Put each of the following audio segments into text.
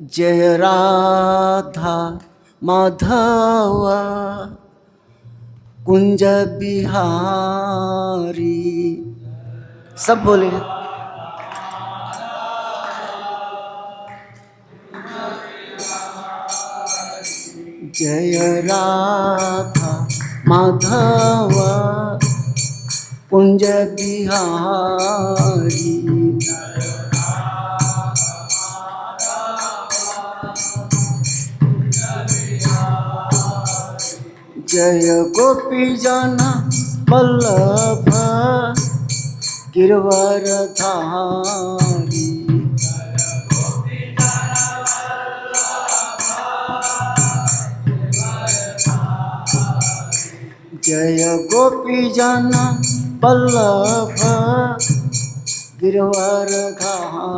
जय राधा माधव कुंज बिहारी। सब बोले जय राधा माधव कुंज बिहारी। जय गोपी जन वल्लभ गिरवरधारी। जय गोपी जन वल्लभ गिरवरधारी।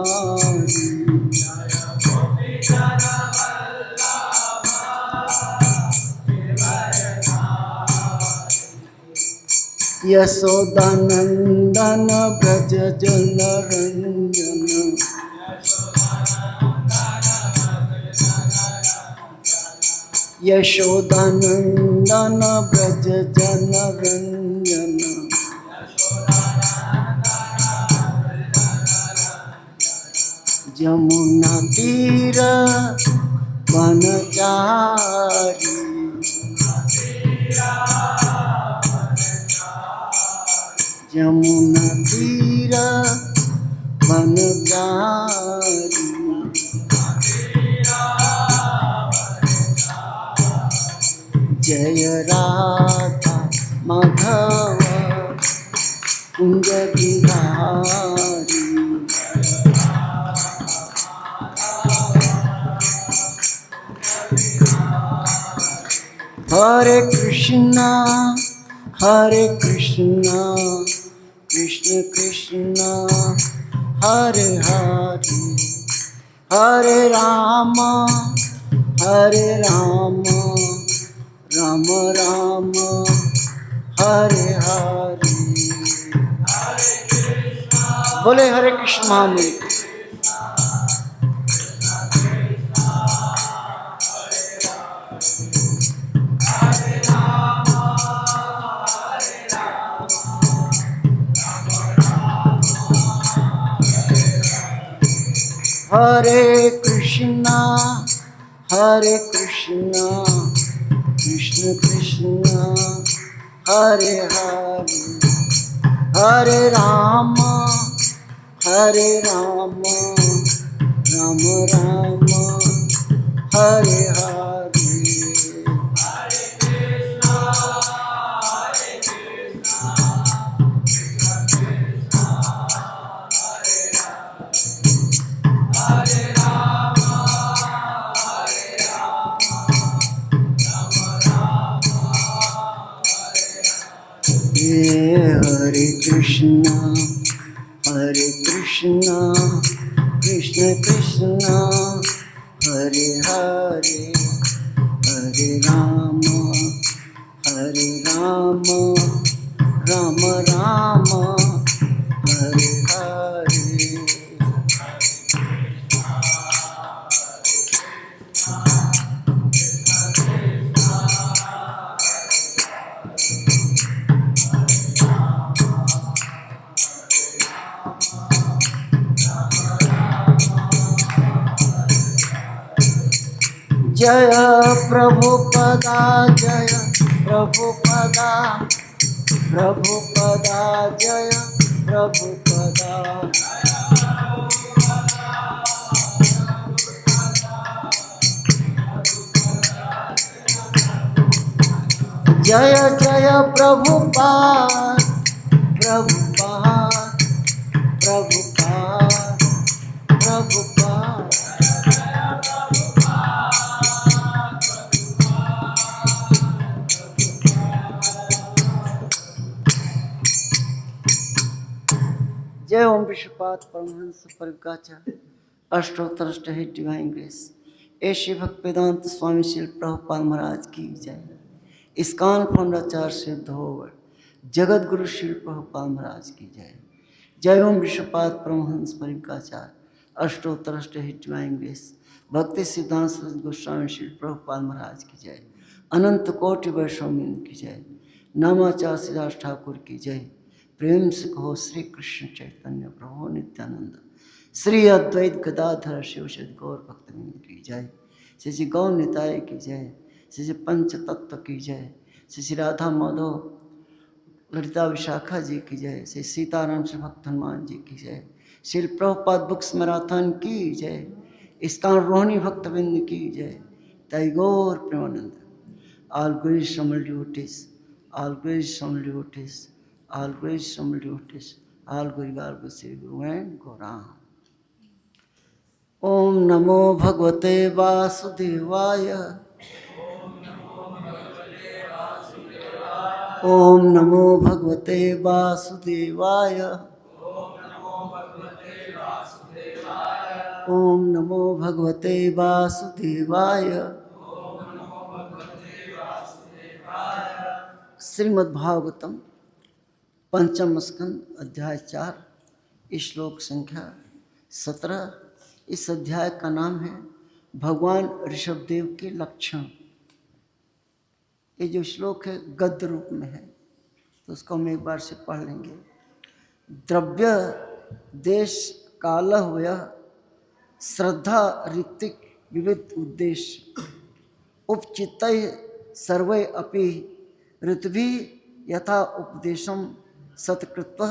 यशोदानंदन ब्रज जन रंजन। यशोदानंदन ब्रज जन रंजन। यमुना तीर वनचारी। यमुना तीर वनचारी। जय राधा माधव कुंज बिहारी। हरे कृष्णा कृष्ण कृष्ण हरे हरे, हरे राम राम राम हरे हरे। बोले हरे कृष्ण महामंत्र। हरे कृष्णा कृष्ण कृष्ण हरे हरे, हरे राम राम राम हरे हरे। हरे कृष्णा कृष्ण कृष्ण हरे हरे, हरे राम राम राम हरे हरे। जय प्रभुपदा जय प्रभुपदा, प्रभुपदा जय प्रभुपदा। जय जय प्रभुपाद प्रभुपाद प्रभुपाद प्रभुपाद। जय ओम विश्वपाद परमहंस परिव्राजकाचार्य अष्टोत्तरष्टहित डिवाइन ग्रेस। ऐसे भक्त वेदांत स्वामी श्री प्रभुपाद महाराज की जय। इस्कान फाउंडाचार्य सिद्ध होवर जगत गुरु श्री प्रभुपाद महाराज की जय। जय ओम विश्वपाद परमहंस परिव्राजकाचार्य अष्टोत्तरष्ट हिट डिवाइन ग्रेस। भक्ति सिद्धांत सरस्वती गोस्वामी श्री प्रभुपाद महाराज की जय। अनंत कोटि वैष्णव की जय। नामाचार श्रीदास ठाकुर की जय। प्रेम से कहो श्री कृष्ण चैतन्य प्रभु नित्यानंद। श्री अद्वैत गदाधर शिव सद गौर भक्तवृंद की जय। श्री श्री गौर निताय की जय। श्री श्री पंच तत्व की जय। श्री श्री राधा माधव ललिता विशाखा जी की जय। श्री सीताराम श्री भक्त हनुमान जी की जय। श्री प्रभुपाद बुक्स मैराथन की जय। इस्कान रोहिणी भक्तवृंद की जय। तैगोर Premanand. All grace from devotees, all grace from devotees, all grace from devotees, all Guru Sri Guru and Gaurang. Om Namo Bhagavate Vasudevaya. Om Namo Bhagavate Vasudevaya. Om Namo Bhagavate Vasudevaya. Shrimad Bhagavatam पंचम स्कंद अध्याय 4 श्लोक संख्या 17। इस अध्याय का नाम है भगवान ऋषभदेव के लक्षण। ये जो श्लोक है गद्य रूप में है, तो उसको हम एक बार से पढ़ लेंगे। द्रव्य देश काल हुआ श्रद्धा ऋतिक विविध उद्देश्य उपचित सर्वे अपि ऋतुभि यथा उपदेशम सत्कृत्व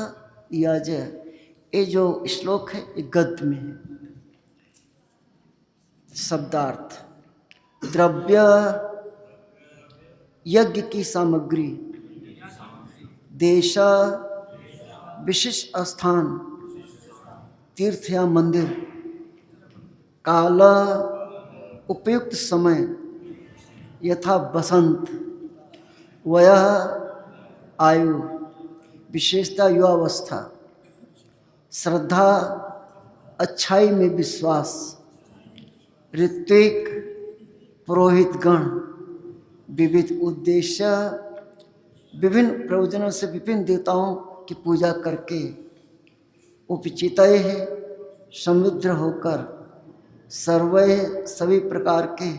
याज। ये जो श्लोक है ये गद्य में है। शब्दार्थ द्रव्य यज्ञ की सामग्री, देश विशिष्ट स्थान तीर्थ या मंदिर, काल उपयुक्त समय यथा बसंत, वह आयु विशेषता युवावस्था, श्रद्धा अच्छाई में विश्वास, ऋत्विक पुरोहित गण, विविध उद्देश्य विभिन्न प्रयोजनों से विभिन्न देवताओं की पूजा करके उपचितय है समुद्र होकर सर्वे सभी प्रकार के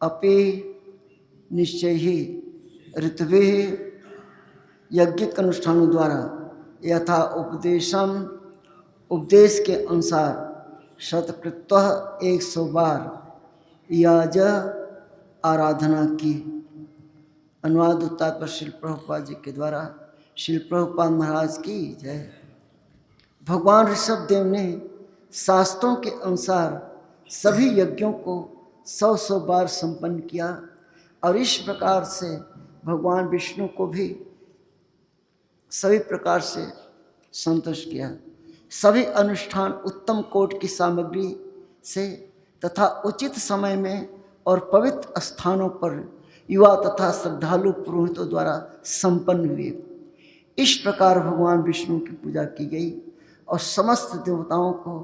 अपि निश्चय ही ऋतुभि यज्ञिक अनुष्ठानों द्वारा यथा उपदेशम उपदेश के अनुसार शतकृत्व 100 बार याज आराधना की। अनुवाद तात्पर्य श्री प्रभुपाद जी के द्वारा। श्री प्रभुपाद महाराज की जय। भगवान ऋषभदेव ने शास्त्रों के अनुसार सभी यज्ञों को 100 बार संपन्न किया और इस प्रकार से भगवान विष्णु को भी सभी प्रकार से संतुष्ट किया। सभी अनुष्ठान उत्तम कोट की सामग्री से तथा उचित समय में और पवित्र स्थानों पर युवा तथा श्रद्धालु पुरोहितों द्वारा संपन्न हुए। इस प्रकार भगवान विष्णु की पूजा की गई और समस्त देवताओं को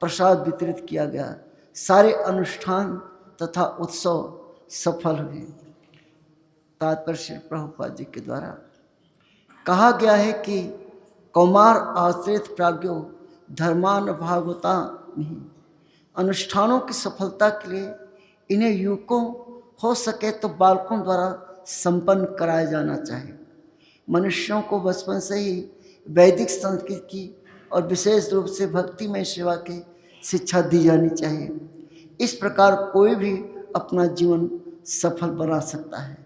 प्रसाद वितरित किया गया। सारे अनुष्ठान तथा उत्सव सफल हुए। तात्पर्य श्री प्रभुपाद जी के द्वारा कहा गया है कि कौमार आश्रित प्राज्ञो धर्मान भागवता नहीं। अनुष्ठानों की सफलता के लिए इन्हें युवकों हो सके तो बालकों द्वारा संपन्न कराया जाना चाहिए। मनुष्यों को बचपन से ही वैदिक संस्कृति की और विशेष रूप से भक्तिमय सेवा की शिक्षा दी जानी चाहिए। इस प्रकार कोई भी अपना जीवन सफल बना सकता है।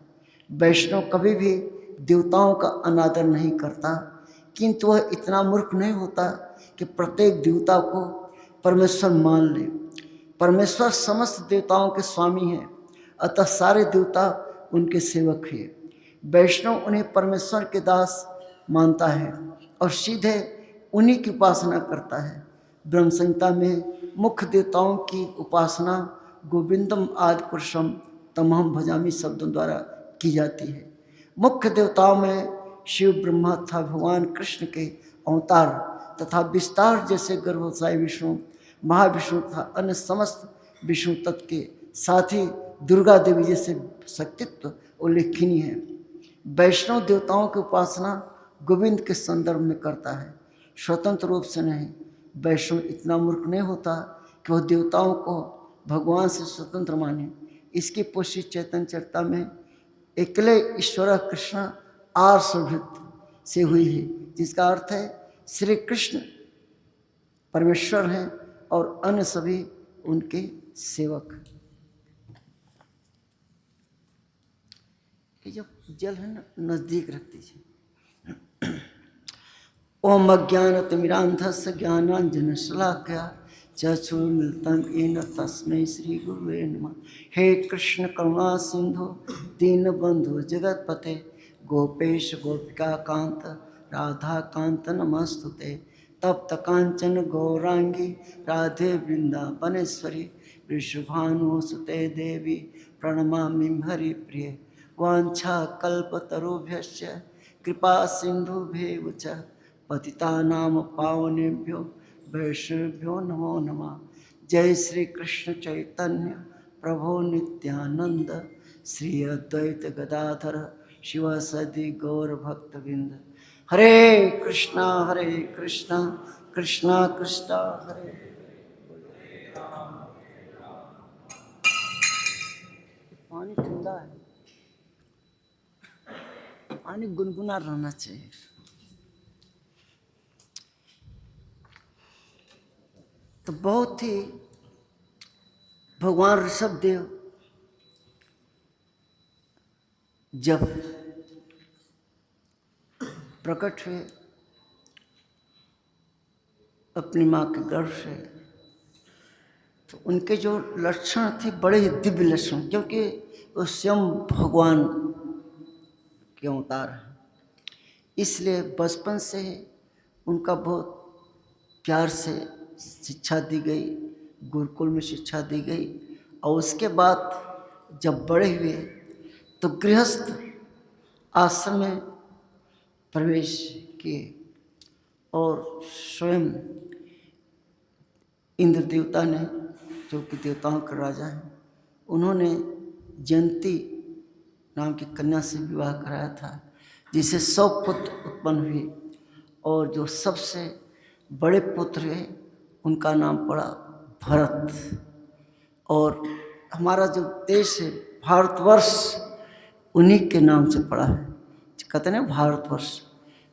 वैष्णव कभी भी देवताओं का अनादर नहीं करता, किंतु वह इतना मूर्ख नहीं होता कि प्रत्येक देवता को परमेश्वर मान ले। परमेश्वर समस्त देवताओं के स्वामी हैं, अतः सारे देवता उनके सेवक हैं। वैष्णव उन्हें परमेश्वर के दास मानता है और सीधे उन्हीं की उपासना करता है। ब्रह्म संहिता में मुख्य देवताओं की उपासना गोविंदम आदि पुरुषम तमहम भजामी शब्दों द्वारा की जाती है। मुख्य देवताओं में शिव ब्रह्मा तथा भगवान कृष्ण के अवतार तथा विस्तार जैसे गर्भवसायी विष्णु, महाविष्णु तथा अन्य समस्त विष्णु तत्व के साथ ही दुर्गा देवी जैसे शक्तित्व उल्लेखनीय है। वैष्णव देवताओं की उपासना गोविंद के संदर्भ में करता है, स्वतंत्र रूप से नहीं। वैष्णव इतना मूर्ख नहीं होता कि वह देवताओं को भगवान से स्वतंत्र माने। इसकी पुष्टि चैतन्य चरिता में एकले ईश्वर कृष्ण आर स्वभृत से हुई है, जिसका अर्थ है श्री कृष्ण परमेश्वर हैं और अन्य सभी उनके सेवक। ये जो जल है ना, नजदीक रख दीजिए। ओम अज्ञानतिमिरान्धस्य ज्ञानांजन शलाकया चक्षुर्मिलितं येन तस्मै श्री गुरुवे नमः। हे कृष्ण करुणा सिंधु दीनबंधु जगतपते गोपेश गोपिका कांत राधा कांत नमस्तुते। तप्त कांचन गौरांगी राधे वृंदावनेश्वरी वृषभानुसुते देवी प्रणमामि हरिप्रिये। वाञ्छा कल्पतरुभ्यश्च कृपा सिन्धुभ्येव च पतितानां पावनेभ्यो वैष्णवेभ्यो नमो नमः। जय श्री कृष्ण चैतन्य प्रभो नित्यानंद श्री अद्वैत गदाधर शिवासादि गौर भक्तवृंद। हरे कृष्णा कृष्णा कृष्णा हरे। पानी ठंडा है, पानी गुनगुना रहना चाहिए। तो बहुत ही भगवान ऋषभ देव जब प्रकट हुए अपनी माँ के गर्भ से, तो उनके जो लक्षण थे बड़े ही दिव्य लक्षण, क्योंकि वो स्वयं भगवान के अवतार हैं। इसलिए बचपन से ही उनका बहुत प्यार से शिक्षा दी गई, गुरुकुल में शिक्षा दी गई। और उसके बाद जब बड़े हुए तो गृहस्थ आश्रम में प्रवेश किए और स्वयं इंद्र देवता ने, जो कि देवताओं के राजा हैं, उन्होंने जयंती नाम की कन्या से विवाह कराया था, जिसे 100 पुत्र उत्पन्न हुए। और जो सबसे बड़े पुत्र हुए उनका नाम पड़ा भरत। और हमारा जो देश है भारतवर्ष उन्हीं के नाम से पड़ा है। कहते हैं भारतवर्ष,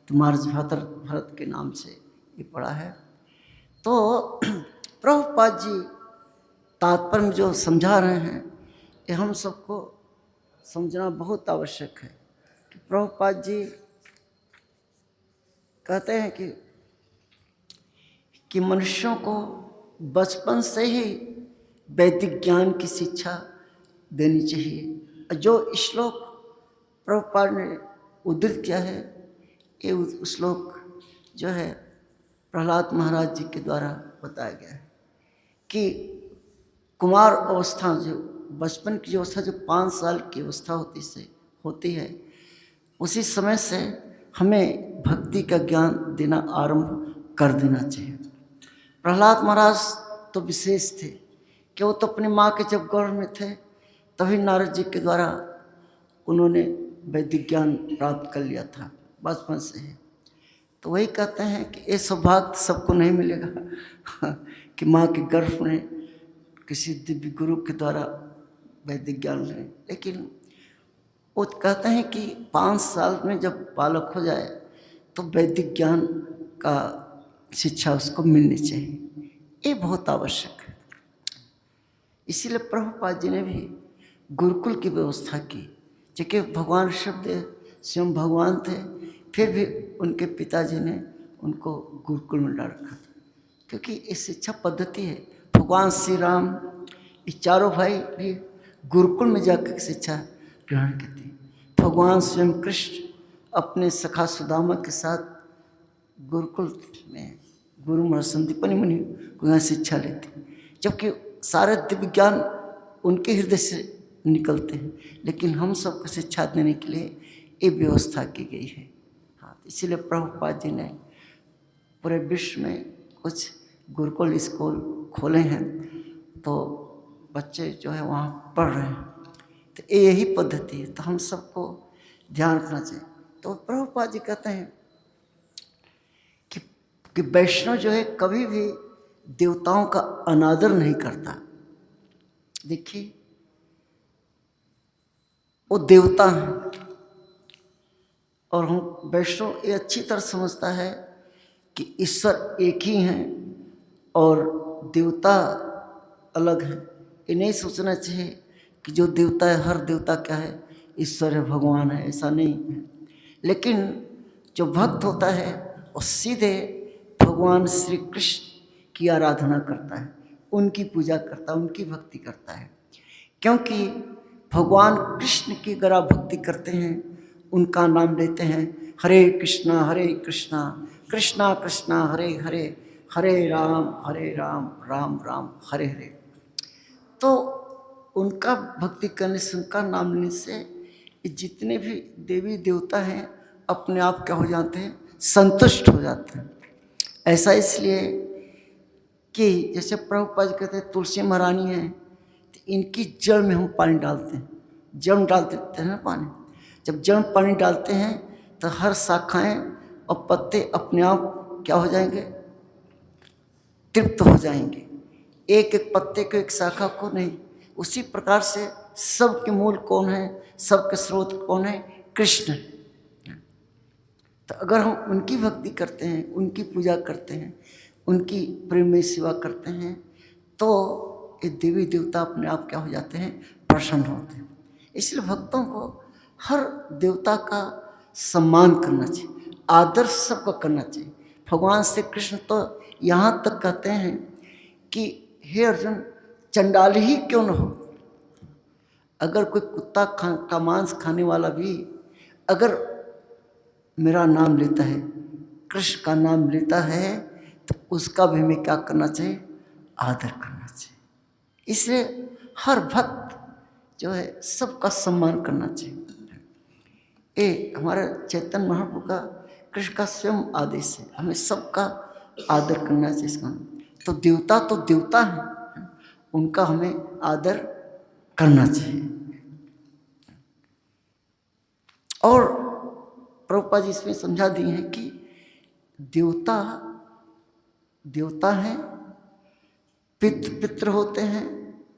तो भरत के नाम से ये पड़ा है। तो प्रभुपाद जी तात्पर्य में जो समझा रहे हैं, ये हम सबको समझना बहुत आवश्यक है। कि प्रभुपाद जी कहते हैं कि मनुष्यों को बचपन से ही वैदिक ज्ञान की शिक्षा देनी चाहिए। जो श्लोक प्रभुपाद ने उद्धृत किया है, ये श्लोक जो है प्रहलाद महाराज जी के द्वारा बताया गया है कि कुमार अवस्था, जो बचपन की जो अवस्था, जो 5 साल की अवस्था होती है, उसी समय से हमें भक्ति का ज्ञान देना आरंभ कर देना चाहिए। प्रहलाद महाराज तो विशेष थे कि वो तो अपनी माँ के जब गर्भ में थे तभी नारद जी के द्वारा उन्होंने वैदिक ज्ञान प्राप्त कर लिया था बचपन से ही। तो वही कहते हैं कि ये सौभाग्य सबको नहीं मिलेगा कि माँ के गर्भ में किसी दिव्य गुरु के द्वारा वैदिक ज्ञान लें। लेकिन वो कहते हैं कि 5 साल में जब बालक हो जाए तो वैदिक ज्ञान का शिक्षा उसको मिलनी चाहिए। ये बहुत आवश्यक है। इसीलिए प्रभुपाद जी ने भी गुरुकुल की व्यवस्था की, क्योंकि भगवान ऋषभदेव स्वयं भगवान थे, फिर भी उनके पिताजी ने उनको गुरुकुल में डाल रखा था, क्योंकि ये शिक्षा पद्धति है। भगवान श्री राम, ये चारों भाई भी गुरुकुल में जाकर शिक्षा ग्रहण की थी। भगवान स्वयं कृष्ण अपने सखा सुदामा के साथ गुरुकुल में गुरु महर्षि संदीपनि मुनि को यहाँ शिक्षा लेते, जबकि सारे दिव्य ज्ञान उनके हृदय से निकलते हैं, लेकिन हम सबको शिक्षा देने के लिए ये व्यवस्था की गई है। हाँ, इसीलिए प्रभुपाद जी ने पूरे विश्व में कुछ गुरुकुल स्कूल खोले हैं, तो बच्चे जो है वहाँ पढ़ रहे हैं। तो यही पद्धति है, तो हम सबको ध्यान रखना चाहिए। तो प्रभुपाद जी कहते हैं कि कि वैष्णव जो है कभी भी देवताओं का अनादर नहीं करता। देखिए, वो देवता हैं और हम वैष्णव ये अच्छी तरह समझता है कि ईश्वर एक ही हैं और देवता अलग है। ये नहीं सोचना चाहिए कि जो देवता है हर देवता क्या है, ईश्वर है, भगवान है, ऐसा नहीं है। लेकिन जो भक्त होता है वो सीधे भगवान श्री कृष्ण की आराधना करता है, उनकी पूजा करता है, उनकी भक्ति करता है। क्योंकि भगवान कृष्ण की अगर आप भक्ति करते हैं, उनका नाम लेते हैं, हरे कृष्णा कृष्णा कृष्णा हरे हरे, हरे राम राम राम हरे हरे, तो उनका भक्ति करने से, उनका नाम लेने से जितने भी देवी देवता हैं अपने आप क्या हो जाते हैं, संतुष्ट हो जाते हैं। ऐसा इसलिए कि जैसे प्रभुपाद जी कहते हैं तुलसी महारानी है, तो इनकी जड़ में हम पानी डालते हैं, जड़ डाल देते हैं ना पानी। जब जड़ पानी डालते हैं तो हर शाखाएं और पत्ते अपने आप क्या हो जाएंगे, तृप्त हो जाएंगे। एक एक पत्ते को, एक शाखा को नहीं। उसी प्रकार से सबके मूल कौन है, सबके स्रोत कौन है, कृष्ण। तो अगर हम उनकी भक्ति करते हैं, उनकी पूजा करते हैं, उनकी प्रेम में सेवा करते हैं, तो ये देवी देवता अपने आप क्या हो जाते हैं, प्रसन्न होते हैं। इसलिए भक्तों को हर देवता का सम्मान करना चाहिए, आदर सबका करना चाहिए। भगवान श्री कृष्ण तो यहाँ तक कहते हैं कि हे अर्जुन, चंडाल ही क्यों न हो, अगर कोई कुत्ता का मांस खाने वाला भी अगर मेरा नाम लेता है, कृष्ण का नाम लेता है, तो उसका भी हमें क्या करना चाहिए, आदर करना चाहिए। इसलिए हर भक्त जो है सबका सम्मान करना चाहिए। ये हमारे चैतन्य महाप्रभु का, कृष्ण का स्वयं आदेश है, हमें सबका आदर करना चाहिए। इसका तो देवता हैं, उनका हमें आदर करना चाहिए। और प्रभुपाद जी इसमें समझा दिए हैं कि देवता हैं, पितृ होते हैं,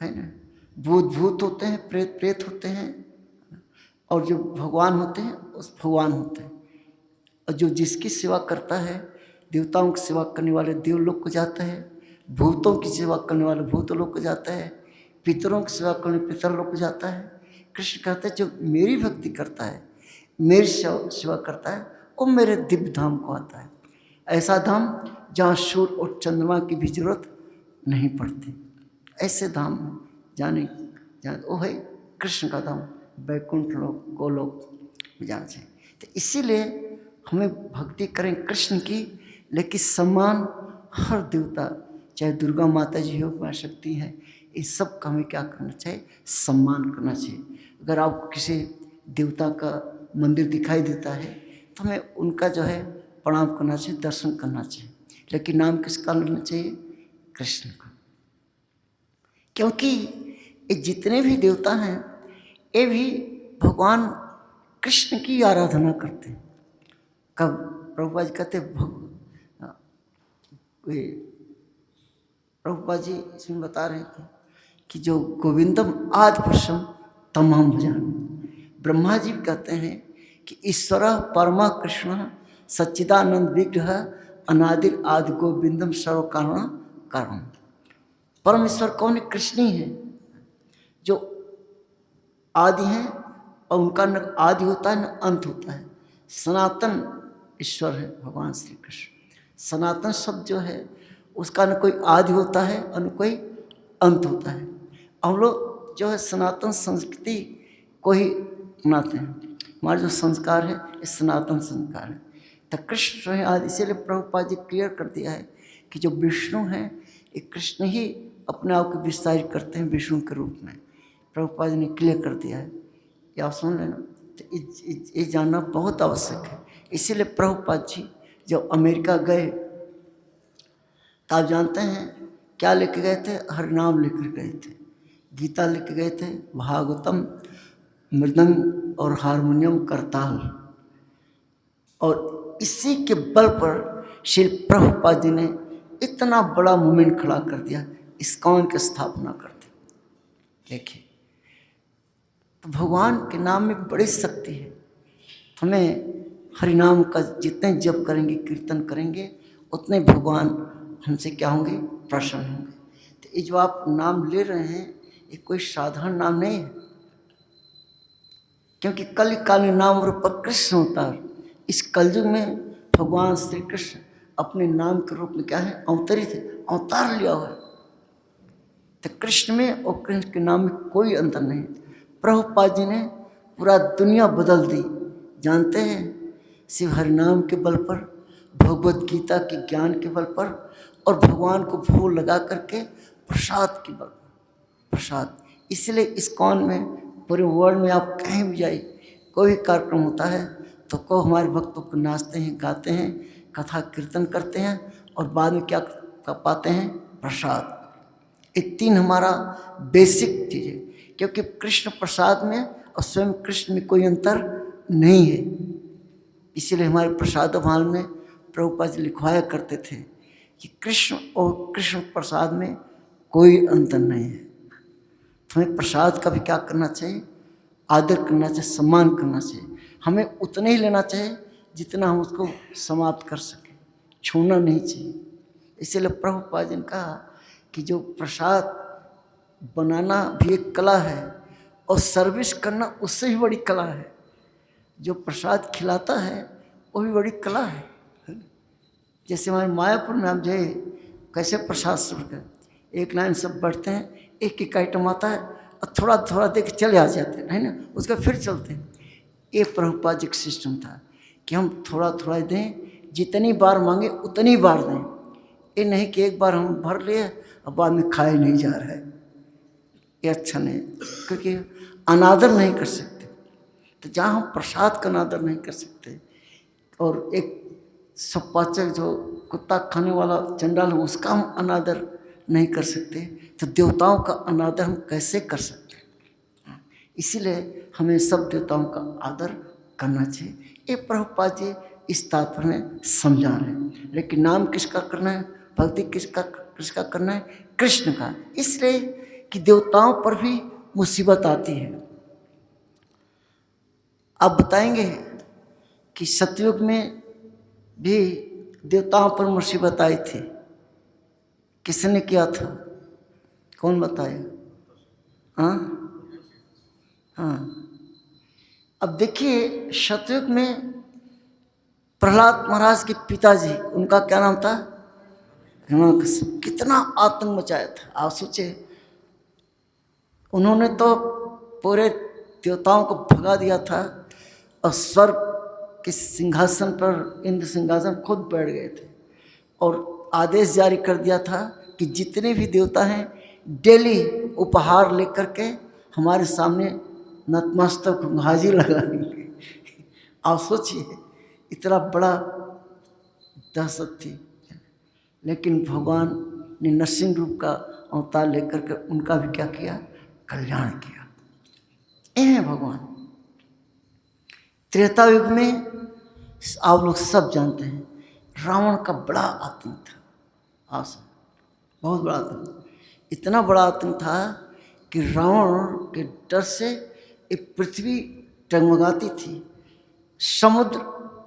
है ना, भूत होते हैं, प्रेत होते हैं, और जो भगवान होते हैं उस भगवान होते हैं। और जो जिसकी सेवा करता है, देवताओं की सेवा करने वाले देवलोक को जाता है, भूतों की सेवा करने वाले भूतलोक को जाता है, पितरों की सेवा करने पितरलोक को जाता है। कृष्ण कहते हैं जो मेरी भक्ति करता है, मेरी सेवा करता है, वो मेरे दिव्य धाम को आता है। ऐसा धाम जहाँ सूर्य और चंद्रमा की भी जरूरत नहीं पड़ती। ऐसे धाम में जाने वो है कृष्ण का धाम, वैकुंठ लोक, गोलोक में जाना चाहिए। तो इसीलिए हमें भक्ति करें कृष्ण की, लेकिन सम्मान हर देवता, चाहे दुर्गा माता जी हो, माँ शक्ति है, इस सब का हमें क्या करना चाहिए, सम्मान करना चाहिए। अगर आपको किसी देवता का मंदिर दिखाई देता है तो हमें उनका जो है प्रणाम करना चाहिए, दर्शन करना चाहिए, लेकिन नाम किसका लेना चाहिए, कृष्ण का। क्योंकि ये जितने भी देवता हैं ये भी भगवान कृष्ण की आराधना करते हैं। कब प्रभुपाद जी कहते प्रभुपाद जी इसमें बता रहे थे कि जो गोविंदम आदि पुरुषम तमाम भजामि, ब्रह्मा जी कहते हैं कि ईश्वर परमा कृष्ण सच्चिदानंद विग्रह अनादिर आदि गोविंदम सर्व कारण। परमेश्वर कौन है, कृष्ण ही है, जो आदि हैं और उनका न आदि होता है न अंत होता है। सनातन ईश्वर है भगवान श्री कृष्ण। सनातन शब्द जो है उसका न कोई आदि होता है और न कोई अंत होता है। हम लोग जो है सनातन संस्कृति को ही अपनाते हैं, हमारा जो संस्कार है ये सनातन संस्कार है। तो कृष्ण जो है आदि, इसीलिए प्रभुपाद जी क्लियर कर दिया है कि जो विष्णु हैं ये कृष्ण ही अपने आप को विस्तारित करते हैं विष्णु के रूप में। प्रभुपाद जी ने क्लियर कर दिया है, ये आप सुन लेना। तो ये जानना बहुत आवश्यक है। इसीलिए प्रभुपाद जी जब अमेरिका गए तो आप जानते हैं क्या लेके गए थे, हरिनाम लेकर गए थे, गीता लेके गए थे, भागवतम, मृदंग और हारमोनियम, करताल। और इसी के बल पर श्री प्रभुपाद जी ने इतना बड़ा मूवमेंट खड़ा कर दिया, इस्कॉन की स्थापना कर दी। देखिए, तो भगवान के नाम में बड़ी शक्ति है। हमें हरिनाम का जितने जप करेंगे, कीर्तन करेंगे, उतने भगवान हमसे क्या होंगे, प्रसन्न होंगे। तो ये जो आप नाम ले रहे हैं, ये कोई साधारण नाम नहीं है, क्योंकि कल काल नाम रूप कृष्ण अवतार। इस कलयुग में भगवान श्री कृष्ण अपने नाम के रूप में क्या है, अवतरित है, अवतार लिया हुआ है। तो कृष्ण में और कृष्ण के नाम में कोई अंतर नहीं। प्रभुपाद जी ने पूरा दुनिया बदल दी, जानते हैं, शिव हरिनाम के बल पर, भगवद गीता के ज्ञान के बल पर, और भगवान को भोग लगा करके प्रसाद के बल पर, प्रसाद। इसलिए इस्कॉन में पूरे वर्ल्ड में आप कहीं भी जाइए, कोई कार्यक्रम होता है तो को हमारे भक्तों को नाचते हैं, गाते हैं, कथा कीर्तन करते हैं, और बाद में क्या पाते हैं, प्रसाद। ये तीन हमारा बेसिक चीज़ है, क्योंकि कृष्ण प्रसाद में और स्वयं कृष्ण में कोई अंतर नहीं है। इसीलिए हमारे प्रसाद भाल में प्रभुपाद जी लिखवाया करते थे कि कृष्ण और कृष्ण प्रसाद में कोई अंतर नहीं है। तो हमें प्रसाद का भी क्या करना चाहिए, आदर करना चाहिए, सम्मान करना चाहिए। हमें उतना ही लेना चाहिए जितना हम उसको समाप्त कर सकें, छोड़ना नहीं चाहिए। इसीलिए प्रभुपाद जी ने कहा कि जो प्रसाद बनाना भी एक कला है, और सर्विस करना उससे भी बड़ी कला है। जो प्रसाद खिलाता है वो भी बड़ी कला है। जैसे हमारे मायापुर में हम जो है कैसे प्रसाद शुरू कर, एक लाइन सब बैठते हैं, एक एक आइटम आता है और थोड़ा थोड़ा दे के चले आ जाते हैं, है ना, उसका फिर चलते हैं। ये प्रभुपाद जी का सिस्टम था कि हम थोड़ा थोड़ा दें, जितनी बार मांगे उतनी बार दें। ये नहीं कि एक बार हम भर लिए और बाद में खाए नहीं जा रहा है, ये अच्छा नहीं, क्योंकि अनादर नहीं कर सकते। तो जहाँ हम प्रसाद का अनादर नहीं कर सकते, और एक सपाचक जो कुत्ता खाने वाला चंडाल है उसका हम अनादर नहीं कर सकते, तो देवताओं का अनादर हम कैसे कर सकते हैं। इसीलिए हमें सब देवताओं का आदर करना चाहिए। ये प्रभुपाद जी इस तात्पर्य में समझा रहे हैं। लेकिन नाम किसका करना है, भक्ति किसका करना है, कृष्ण का। इसलिए कि देवताओं पर भी मुसीबत आती है। आप बताएंगे कि सतयुग में भी देवताओं पर मुसीबत आई थी, किसने किया था, कौन बताएगा? हाँ, अब देखिए सतयुग में प्रहलाद महाराज के पिताजी, उनका क्या नाम था, हिरण्यकश्यप, कितना आतंक मचाया था। आप सोचे, उन्होंने तो पूरे देवताओं को भगा दिया था, और स्वर्ग के सिंहासन पर, इंद्र सिंहासन खुद बैठ गए थे, और आदेश जारी कर दिया था कि जितने भी देवता हैं डेली उपहार लेकर के हमारे सामने नतमस्तक हाजिर लगाएंगे। आप सोचिए, इतना बड़ा दहशत थी। लेकिन भगवान ने नरसिंह रूप का अवतार लेकर के उनका भी क्या किया, कल्याण किया। ये है भगवान। त्रेता युग में आप लोग सब जानते हैं, रावण का बड़ा आतंक था, आसन बहुत बड़ा आतंक, इतना बड़ा आतंक था कि रावण के डर से एक पृथ्वी टगमगाती थी, समुद्र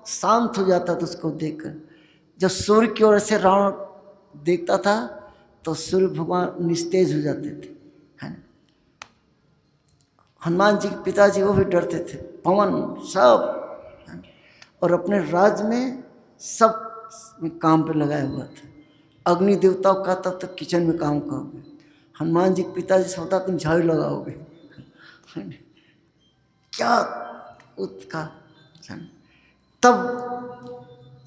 शांत हो जाता था उसको देखकर। जब सूर्य की ओर से रावण देखता था तो सूर्य भगवान निस्तेज हो जाते थे, है ना। हनुमान जी के पिताजी वो भी डरते थे, पवन सब, और अपने राज्य में सब में काम पे लगाया हुआ था। अग्नि देवताओं का तब तक किचन में काम करोगे, हनुमान जी के पिताजी से होता तुम झाड़ू लगाओगे, क्या उसका। तब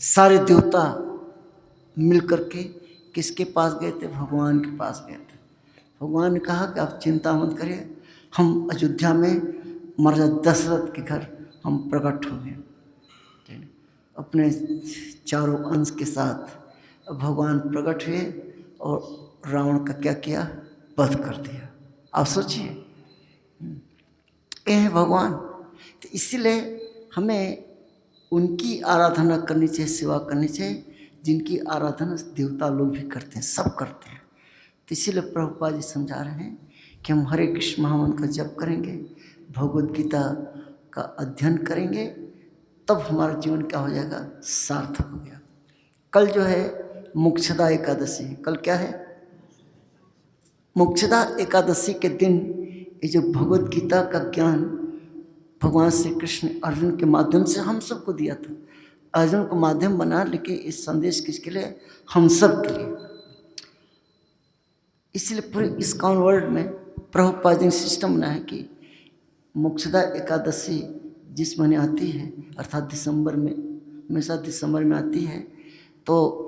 सारे देवता मिल करके किसके पास गए थे, भगवान के पास गए थे। भगवान ने कहा कि आप चिंता मत करिए, हम अयोध्या में महाराजा दशरथ के घर हम प्रकट हो गए, अपने चारों अंश के साथ भगवान प्रकट हुए और रावण का क्या किया, वध कर दिया। आप सोचिए, ये है भगवान। तो इसीलिए हमें उनकी आराधना करनी चाहिए, सेवा करनी चाहिए, जिनकी आराधना देवता लोग भी करते हैं, सब करते हैं। तो इसीलिए प्रभुपाद जी समझा रहे हैं कि हम हरे कृष्ण महामंत्र का जप करेंगे, भगवद गीता का अध्ययन करेंगे, तब हमारा जीवन क्या हो जाएगा, सार्थक हो गया। कल जो है मोक्षदा एकादशी, कल क्या है, मोक्षदा एकादशी के दिन ये जो भगवद गीता का ज्ञान भगवान श्री कृष्ण अर्जुन के माध्यम से हम सबको दिया था। अर्जुन को माध्यम बना, लेकिन इस संदेश किसके लिए, हम सब के लिए। इसलिए पूरे इस्कॉन वर्ल्ड में प्रभुपाद जी सिस्टम बना है कि मोक्षदा एकादशी जिस महीने आती है, अर्थात दिसंबर में, हमेशा दिसंबर में आती है, तो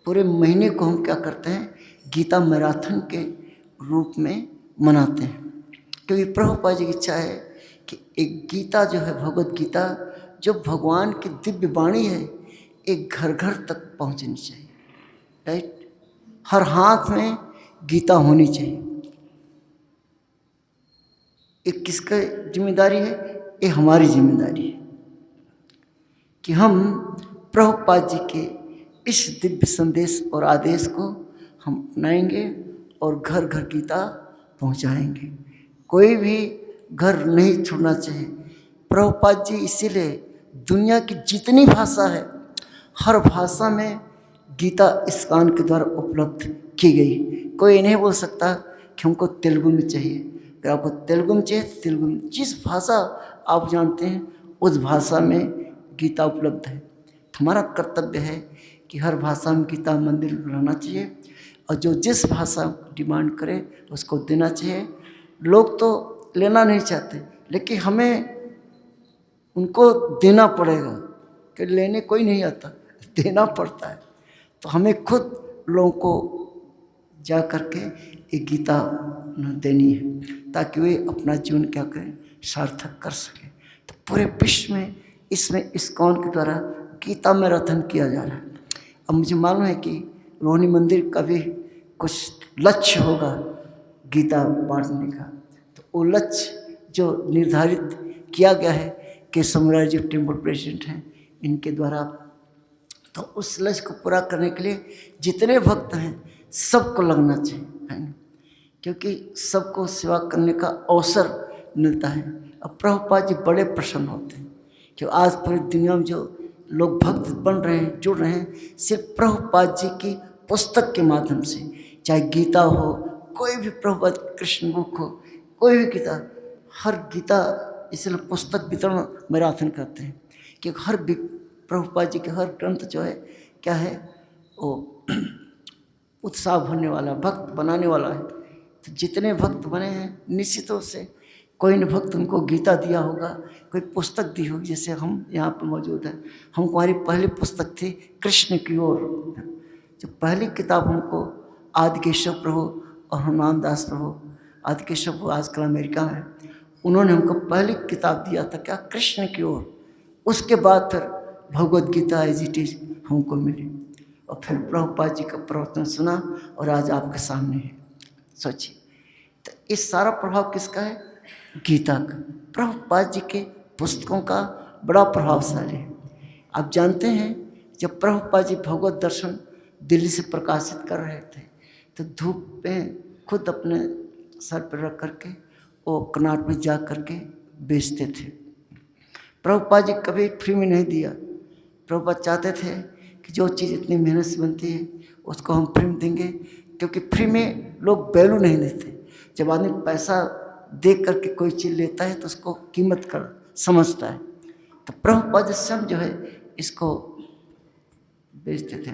पूरे महीने को हम क्या करते हैं, गीता मैराथन के रूप में मनाते हैं। क्योंकि प्रभुपाद जी की इच्छा है कि एक गीता जो है, भगवद गीता जो भगवान की दिव्य वाणी है, एक घर घर तक पहुंचनी चाहिए। राइट, हर हाथ में गीता होनी चाहिए। ये किसका जिम्मेदारी है, ये हमारी जिम्मेदारी है कि हम प्रभुपाद जी के इस दिव्य संदेश और आदेश को हम अपनाएंगे और घर घर गीता पहुंचाएंगे। कोई भी घर नहीं छोड़ना चाहिए। प्रभुपाद जी इसीलिए दुनिया की जितनी भाषा है, हर भाषा में गीता इस्कॉन के द्वारा उपलब्ध की गई। कोई नहीं बोल सकता कि हमको तेलुगु में चाहिए। अगर आपको तेलुगु में चाहिए तो तेलुगु में, जिस भाषा आप जानते हैं उस भाषा में गीता उपलब्ध है। हमारा कर्तव्य है कि हर भाषा में गीता मंदिर रहना चाहिए, और जो जिस भाषा डिमांड करे उसको देना चाहिए। लोग तो लेना नहीं चाहते, लेकिन हमें उनको देना पड़ेगा, कि लेने कोई नहीं आता, देना पड़ता है। तो हमें खुद लोगों को जा करके ये गीता देनी है, ताकि वे अपना जीवन क्या करें, सार्थक कर सकें। तो पूरे विश्व में इसमें इस्कॉन के द्वारा गीता मैराथन किया जा रहा है। अब मुझे मालूम है कि रोहिणी मंदिर का भी कुछ लक्ष्य होगा गीता बांटने का। तो वो लक्ष्य जो निर्धारित किया गया है कि समुराय जो टेम्पल प्रेसिडेंट हैं इनके द्वारा, तो उस लक्ष्य को पूरा करने के लिए जितने भक्त हैं सबको लगना चाहिए, है ना, क्योंकि सबको सेवा करने का अवसर मिलता है। अब प्रभुपाद जी बड़े प्रसन्न होते हैं कि आज पूरी दुनिया में जो लोग भक्त बन रहे हैं, जुड़ रहे हैं, सिर्फ प्रभुपाद जी की पुस्तक के माध्यम से, चाहे गीता हो, कोई भी प्रभुपाद कृष्ण बुक हो, कोई भी गीता, हर गीता इसलिए पुस्तक वितरण मैराथन करते हैं कि हर प्रभुपाद जी के हर ग्रंथ जो है क्या है, वो उत्साह भरने वाला, भक्त बनाने वाला है। तो जितने भक्त बने हैं निश्चित रूप से कोई न भक्त उनको गीता दिया होगा, कोई पुस्तक दी होगी। जैसे हम यहाँ पर मौजूद हैं, हमको हमारी पहली पुस्तक थी कृष्ण की ओर। जो पहली किताब हमको आदिकेशव प्रभु और हनुमान दास प्रभु, आदिकेशव प्रभु आजकल अमेरिका में, उन्होंने हमको पहली किताब दिया था क्या, कृष्ण की ओर। उसके बाद फिर Bhagavad Gita as it is हमको मिली, और फिर प्रभुपाद जी का प्रवचन सुना और आज आपके सामने है। सोचिए, तो इस सारा प्रभाव किसका है, गीता का। प्रभुपाद जी के पुस्तकों का बड़ा प्रभावशाली है। आप जानते हैं जब प्रभुपाद जी भगवत दर्शन दिल्ली से प्रकाशित कर रहे थे, तो धूप में खुद अपने सर पर रख करके वो कर्नाटक में जा करके बेचते थे। प्रभुपाद जी कभी फ्री में नहीं दिया। प्रभुपाद चाहते थे कि जो चीज़ इतनी मेहनत से बनती है उसको हम फ्री में देंगे, क्योंकि फ्री में लोग वैल्यू नहीं देते। जब आदमी पैसा दे करके कोई चीज़ लेता है तो उसको कीमत कर समझता है। तो प्रभुपाद स्वयं जो है इसको बेचते थे।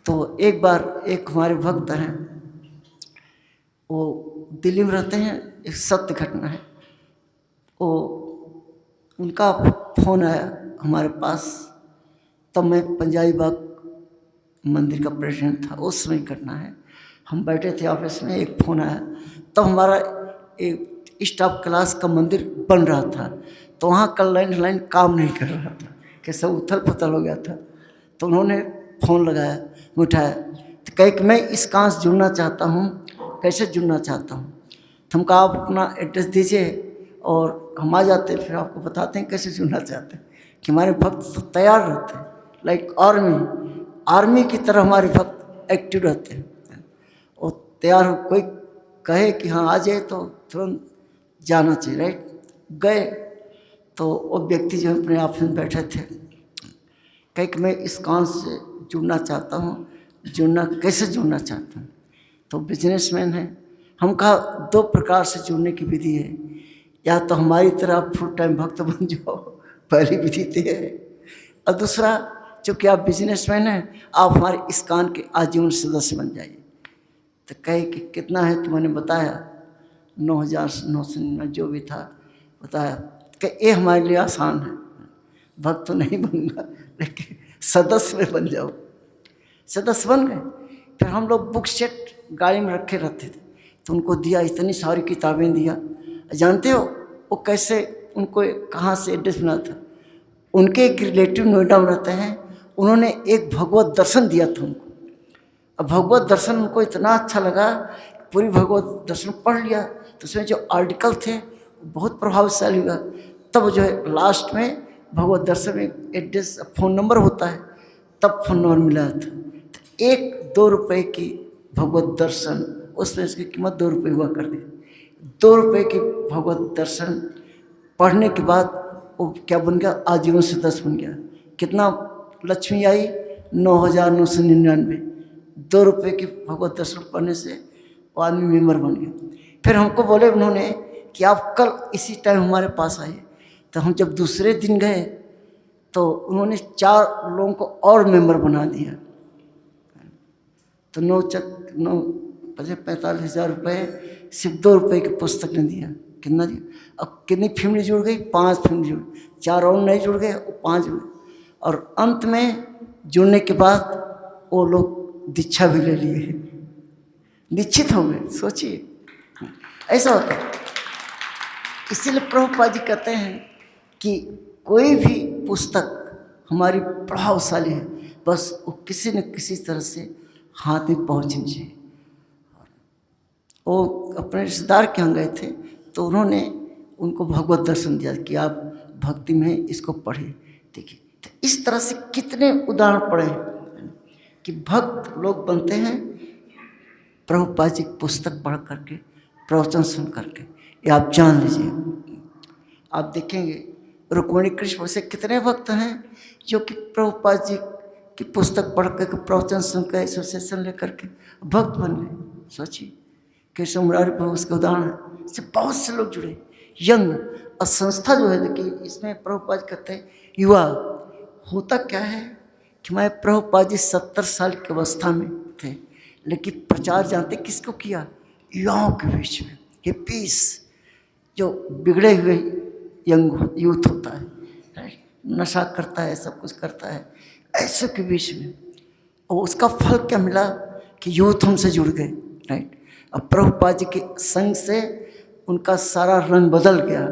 तो एक बार एक हमारे भक्त हैं, वो दिल्ली में रहते हैं, एक सत्य घटना है। वो उनका फ़ोन आया हमारे पास, तब मैं पंजाबी बाग मंदिर का प्रेसिडेंट था, उस समय घटना है। हम बैठे थे ऑफिस में, एक फ़ोन आया। तब हमारा एक स्टाफ क्लास का मंदिर बन रहा था, तो वहाँ का लाइन काम नहीं कर रहा था, कि सब उथल पुथल हो गया था। तो उन्होंने फ़ोन लगाया, मैं उठाया, तो कहे कि मैं इस काम से जुड़ना चाहता हूँ, कैसे जुड़ना चाहता हूँ। तो हमको आप अपना एड्रेस दीजिए और हम आ जाते हैं, फिर आपको बताते हैं कैसे जुड़ना चाहते हैं। कि हमारे भक्त तो तैयार रहते हैं, लाइक आर्मी। आर्मी की तरह हमारे भक्त एक्टिव रहते हैं और तैयार हो, कोई कहे कि हाँ आ जाए तो तुरंत जाना चाहिए, राइट। गए तो वो व्यक्ति जो अपने ऑफिस में बैठे थे, कहे कि मैं इस काम से जुड़ना चाहता हूँ, जुड़ना कैसे जुड़ना चाहता हूँ। तो बिजनेसमैन है, हम कहा 2 प्रकार से जुड़ने की विधि है, या तो हमारी तरह फुल टाइम भक्त बन जाओ, पहली विधि तो है, और दूसरा चूँकि आप बिजनेसमैन हैं आप हमारे इस्कॉन के आजीवन सदस्य बन जाइए। तो कहे कि कितना है, तो मैंने बताया 9,999 जो भी था बताया कि ये हमारे लिए आसान है, भक्त तो नहीं बनूंगा लेकिन सदस्य में बन जाओ। सदस्य बन गए। फिर हम लोग बुक सेट गाड़ी में रखे रहते थे, तो उनको दिया, इतनी सारी किताबें दिया। जानते हो वो कैसे, उनको कहाँ से एड्रेस बना था, उनके एक रिलेटिव नोएडा में रहते हैं, उन्होंने एक भगवत दर्शन दिया था उनको। अब भगवत दर्शन उनको इतना अच्छा लगा, पूरी भगवत दर्शन पढ़ लिया, तो उसमें जो आर्टिकल थे बहुत प्रभावशाली हुआ। तब जो है लास्ट में भगवत दर्शन में एड्रेस फ़ोन नंबर होता है, तब फ़ोन नंबर मिला था। तो 1-2 रुपये की भगवत दर्शन, उसमें इसकी कीमत 2 रुपये हुआ करती थी। 2 रुपये की भगवत दर्शन पढ़ने के बाद वो क्या बन गया, आजीवन सदस्य बन गया। कितना लक्ष्मी आई, 9,999। 2 रुपये की भगवत दर्शन पढ़ने से वो आदमी मेंबर बन गया। फिर हमको बोले उन्होंने कि आप कल इसी टाइम हमारे पास आइए। तो हम जब दूसरे दिन गए तो उन्होंने 4 लोगों को और मेंबर बना दिया। तो 45,000 रुपये सिर्फ 2 रुपये की पुस्तक ने दिया। कितना दिया? अब कितनी फैमिली जुड़ गई? 5 फैमिली जुड़ गई, 4 और नहीं जुड़ गए, वो 5 जुड़ गए। और अंत में जुड़ने के बाद वो लोग दीक्षा भी ले लिए, दीक्षित हो गए। सोचिए ऐसा होता है। इसीलिए प्रभुपाद जी कहते हैं कि कोई भी पुस्तक हमारी प्रभावशाली है, बस वो किसी न किसी तरह से हाथ में पहुँचनी चाहिए। वो अपने रिश्तेदार के यहाँ गए थे, तो उन्होंने उनको भगवत दर्शन दिया कि आप भक्ति में इसको पढ़िए। देखिए तो इस तरह से कितने उदाहरण पड़े हैं कि भक्त लोग बनते हैं प्रभुपाद जी की पुस्तक पढ़ करके, प्रवचन सुन करके। ये आप जान लीजिए। आप देखेंगे रुक्मिणी कृष्ण से कितने भक्त हैं जो कि प्रभुपाद जी की पुस्तक पढ़ कर, प्रवचन सुनकर, एसोसिएशन लेकर के भक्त बन गए। सोचिए कृष्ण मुरारी प्रभु उसके उदाहरण से बहुत से लोग जुड़े। यंग और संस्था जो है, देखिए इसमें प्रभुपाद कहते हैं युवा। होता क्या है कि मैं प्रभुपाद जी 70 साल की अवस्था में थे, लेकिन प्रचार जानते किसको किया? युवाओं के बीच में। ये पीस जो बिगड़े हुए यंग यूथ होता है, राइट, नशा करता है, सब कुछ करता है, ऐसे के बीच में। और उसका फल क्या मिला कि यूथ हमसे जुड़ गए, राइट। अब प्रभुपाद जी के संग से उनका सारा रंग बदल गया।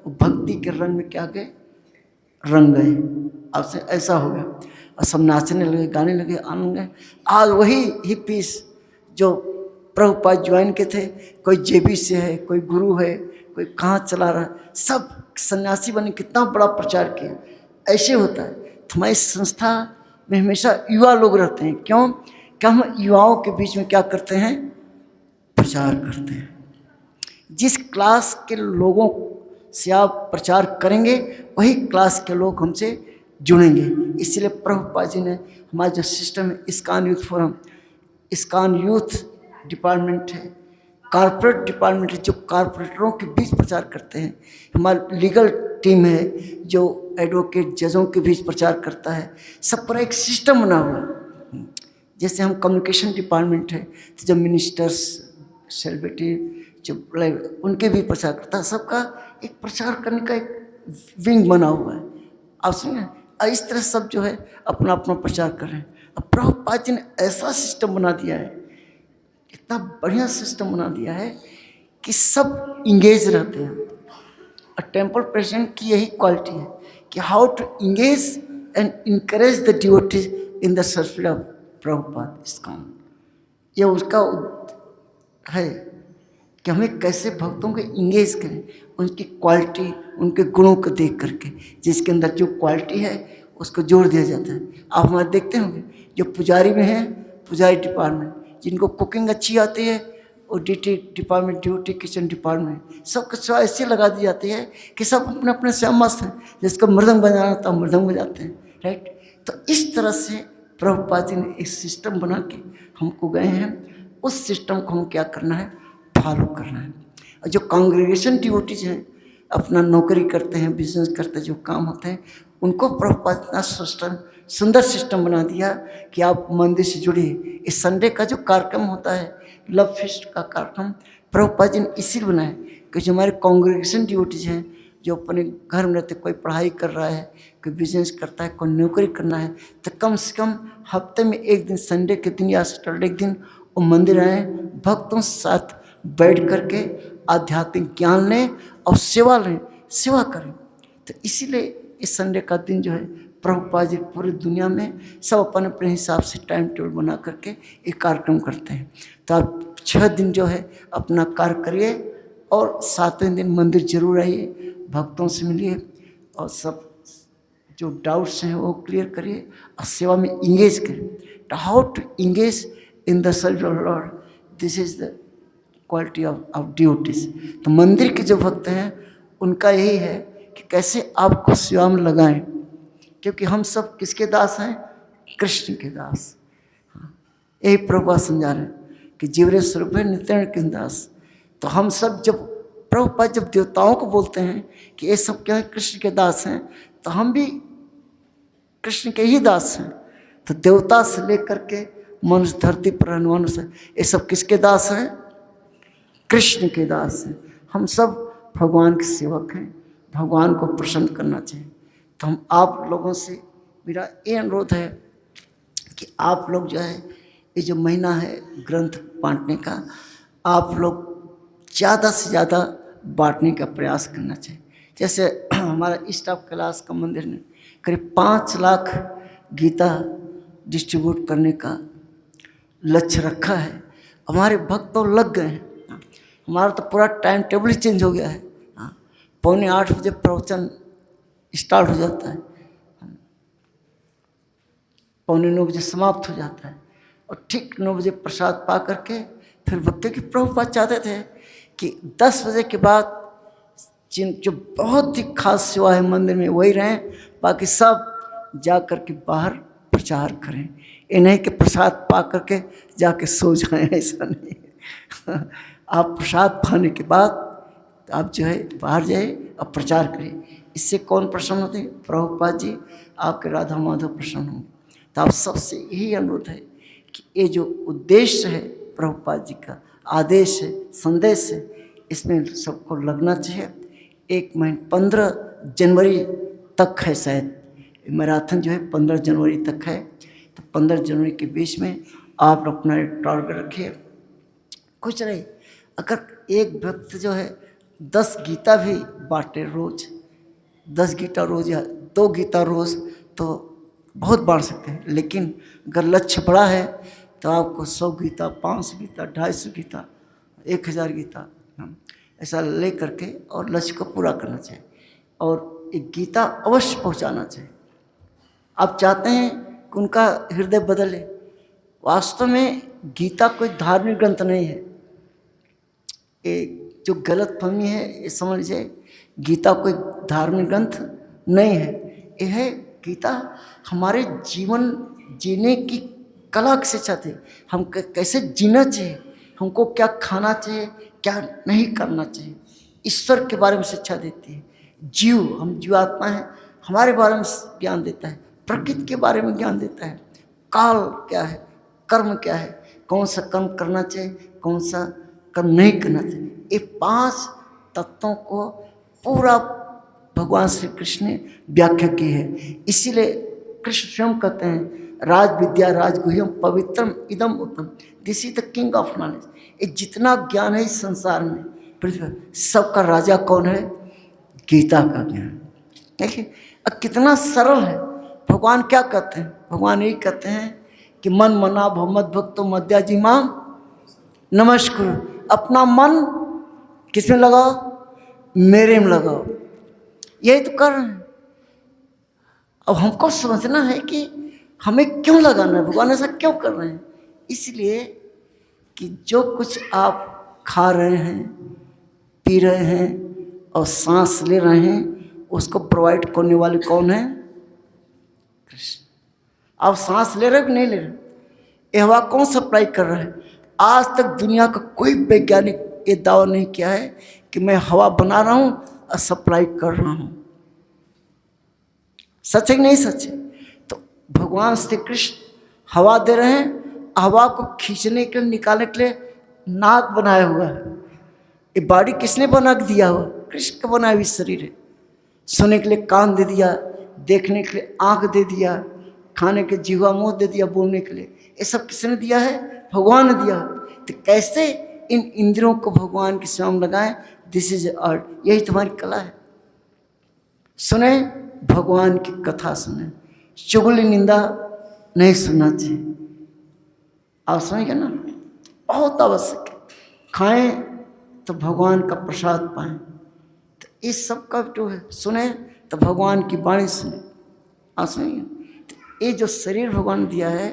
वो भक्ति के रंग में क्या गए, रंग गए। अब से ऐसा हो गया और सब नाचने लगे, गाने लगे, आनंद गए। आज वही ही पीस जो प्रभुपाद ज्वाइन के थे, कोई जेबी से है, कोई गुरु है, कोई कहाँ चला रहा है, सब सन्यासी बने, कितना बड़ा प्रचार किया। ऐसे होता है। तो हमारी संस्था में हमेशा युवा लोग रहते हैं। क्यों? क्या हम युवाओं के बीच में क्या करते हैं? प्रचार करते हैं। जिस क्लास के लोगों से आप प्रचार करेंगे, वही क्लास के लोग हमसे जुड़ेंगे। इसलिए प्रभुपाद जी ने हमारा जो सिस्टम है, ISKCON youth forum, ISKCON youth department है, कॉर्पोरेट डिपार्टमेंट है, जो कॉर्पोरेटरों के बीच प्रचार करते हैं। हमारा लीगल टीम है जो एडवोकेट जजों के बीच प्रचार करता है। सब पर एक सिस्टम बना हुआ है। जैसे हम कम्युनिकेशन डिपार्टमेंट है, तो जो मिनिस्टर्स, सेलिब्रिटी जो उनके भी प्रचार करता है। सबका एक प्रचार करने का एक विंग बना हुआ है। आप सुनिए, इस तरह सब जो है अपना अपना प्रचार कर रहे हैं। अब प्रभुपाद जी ने ऐसा सिस्टम बना दिया है, इतना बढ़िया सिस्टम बना दिया है कि सब इंगेज रहते हैं। और टेम्पल प्रेसिडेंट की यही क्वालिटी है कि how to engage and encourage the devotees in the circle of Prabhupada ISKCON. ये उसका है कि हमें कैसे भक्तों को इंगेज करें, उनकी क्वालिटी, उनके गुणों को देख करके। जिसके अंदर जो क्वालिटी है उसको जोड़ दिया जाता है। आप हमारे देखते होंगे जो पुजारी में है, पुजारी डिपार्टमेंट, जिनको कुकिंग अच्छी आती है वो duty department, duty kitchen department, सबको सेवा ऐसी लगा दी जाती है कि सब अपने अपने से मस्त हैं। जिसको मृदंग बजाना था मृदंग बजाते हैं, राइट। तो इस तरह से प्रभुपाद जी ने एक सिस्टम बना के हमको गए हैं। उस सिस्टम को हम क्या करना है, फॉलो करना है। और जो कांग्रेगेशन डिवोटीज हैं, अपना नौकरी करते हैं, बिजनेस करते हैं, जो काम होते हैं, उनको प्रभुपाद इतना सिस्टम, सुंदर सिस्टम बना दिया कि आप मंदिर से जुड़िए। इस संडे का जो कार्यक्रम होता है, लव फेस्ट का कार्यक्रम, प्रभुपाद जी ने इसीलिए बनाया कि जो हमारे कांग्रेगेशन डिवोटीज हैं, जो अपने घर में रहते, कोई पढ़ाई कर रहा है, कोई बिजनेस करता है, कोई नौकरी करना है, तो कम से कम हफ्ते में एक दिन, संडे के दिन या सैटरडे के दिन वो मंदिर आए, भक्तों के साथ बैठ करके आध्यात्मिक ज्ञान लें और सेवा लें, सेवा करें। तो इसीलिए इस संडे का दिन जो है प्रभुपाद जी पूरी दुनिया में सब अपने अपने हिसाब से टाइम टेबल बना करके एक कार्यक्रम करते हैं। तो आप 6 दिन जो है अपना कार्य करिए और 7वें दिन मंदिर जरूर आइए, भक्तों से मिलिए और सब जो डाउट्स हैं वो क्लियर करिए और सेवा में इंगेज करिए। How to engage in the service of lord, this is the quality of duties. तो मंदिर के जो भक्त हैं उनका यही है कि कैसे आपको सेवा में लगाएं, क्योंकि हम सब किसके दास हैं, कृष्ण के दास। यही प्रभुपाद समझा रहे हैं कि जीवरे स्वरूप है नित्य कृष्ण दास। तो हम सब जब प्रभुपाद जब देवताओं को बोलते हैं कि ये सब क्या है, कृष्ण के दास हैं, तो हम भी कृष्ण के ही दास हैं। तो देवता से लेकर के मनुष्य, धरती पर रहने वालों से, ये सब किसके दास हैं, कृष्ण के दास हैं। हम सब भगवान के सेवक हैं, भगवान को प्रसन्न करना चाहिए। तो हम आप लोगों से मेरा ये अनुरोध है कि आप लोग जो है ये जो महीना है ग्रंथ बांटने का, आप लोग ज़्यादा से ज़्यादा बांटने का प्रयास करना चाहिए। जैसे हमारा ईस्ट ऑफ कैलाश का मंदिर ने करीब 5 लाख गीता डिस्ट्रीब्यूट करने का लक्ष्य रखा है। हमारे भक्त तो लग गए हैं, हमारा तो पूरा टाइम टेबल ही चेंज हो गया है। 7:45 बजे प्रवचन स्टार्ट हो जाता है, 8:45 बजे समाप्त हो जाता है और ठीक 9 बजे प्रसाद पा करके फिर भक्ति की प्रभुपाद चाहते थे कि 10 बजे के बाद जो बहुत ही खास सेवा है मंदिर में वही रहें, बाकी सब जा कर के बाहर प्रचार करें। ये नहीं कि प्रसाद पा करके जाके सो जाएं, ऐसा नहीं। आप प्रसाद पाने के बाद आप जो है बाहर जाइए और प्रचार करिए। इससे कौन प्रसन्न होते हैं, प्रभुपाद जी, आपके राधा माधव प्रसन्न होंगे। तो आप सबसे यही अनुरोध है कि ये जो उद्देश्य है प्रभुपाद जी का, आदेश है, संदेश है, इसमें सबको लगना चाहिए। 15 जनवरी तक है शायद मैराथन जो है 15 जनवरी तक है। तो 15 जनवरी के बीच में आप अपना एक टारगेट रखिए। कुछ नहीं, अगर एक व्यक्ति जो है 10 गीता भी बांटे रोज, 10 गीता रोज या 2 गीता रोज, तो बहुत बांट सकते हैं। लेकिन अगर लक्ष्य बड़ा है तो आपको 100 गीता, 500 गीता, 250 गीता, 1000 गीता ऐसा ले करके और लक्ष्य को पूरा करना चाहिए और एक गीता अवश्य पहुंचाना चाहिए। आप चाहते हैं कि उनका हृदय बदले, वास्तव में गीता कोई धार्मिक ग्रंथ नहीं है। एक जो गलतफहमी है ये समझ लीजिए, गीता कोई धार्मिक ग्रंथ नहीं है। यह है गीता हमारे जीवन जीने की कला की शिक्षा थी। हम कैसे जीना चाहिए, हमको क्या खाना चाहिए, क्या नहीं करना चाहिए, ईश्वर के बारे में शिक्षा देती है। जीव, हम जीवात्मा हैं, हमारे बारे में ज्ञान देता है, प्रकृति के बारे में ज्ञान देता है, काल क्या है, कर्म क्या है, कौन सा कर्म करना चाहिए, कौन सा कर्म नहीं करना चाहिए। ये 5 तत्वों को पूरा भगवान श्री कृष्ण ने व्याख्या की है। इसीलिए कृष्ण स्वयं कहते हैं राज विद्या राजगुह्यम पवित्रम इदम उत्तम, this is the king of knowledge. ये जितना ज्ञान है इस संसार में, पृथ्वी सबका राजा कौन है, गीता का ज्ञान। देखिए अब कितना सरल है। भगवान क्या कहते हैं, भगवान यही कहते हैं कि मन मना भव भक्तो मद्याजी माम नमस्कार। अपना मन किसमें लगाओ, मेरे में लगाओ। यही तो कर रहे हैं। अब हमको समझना है कि हमें क्यों लगाना है, भगवान ऐसा क्यों कर रहे हैं। इसलिए कि जो कुछ आप खा रहे हैं, पी रहे हैं और सांस ले रहे हैं, उसको प्रोवाइड करने वाले कौन है? कृष्ण। आप सांस ले रहे हो कि नहीं ले रहे? ये हवा कौन सप्लाई कर रहा है? आज तक दुनिया का कोई वैज्ञानिक ये दावा नहीं किया है कि मैं हवा बना रहा हूं और सप्लाई कर रहा हूं। सच है कि नहीं सच है? तो भगवान श्री कृष्ण हवा दे रहे हैं, हवा को खींचने के लिए, निकालने के लिए नाक बनाया हुआ है। ये बॉडी किसने बना के दिया हुआ? कृष्ण का बनाया हुआ शरीर है। सुनने के लिए कान दे दिया, देखने के लिए आंख दे दिया, खाने के जीवा मुंह दे दिया, बोलने के लिए। ये सब किसने दिया है? भगवान ने दिया। तो कैसे इन इंद्रियों को भगवान की सेवा में लगाएं? दिस इज आर्ट, यही तुम्हारी कला है। सुने भगवान की कथा, सुने, चुगली निंदा नहीं सुनना चाहिए। आप सुनेंगे ना, बहुत आवश्यक है। खाएं तो भगवान का प्रसाद पाएं। तो इस सब का जो है, सुने तो भगवान की वाणी सुने। आप सुनेंगे, तो ये जो शरीर भगवान दिया है,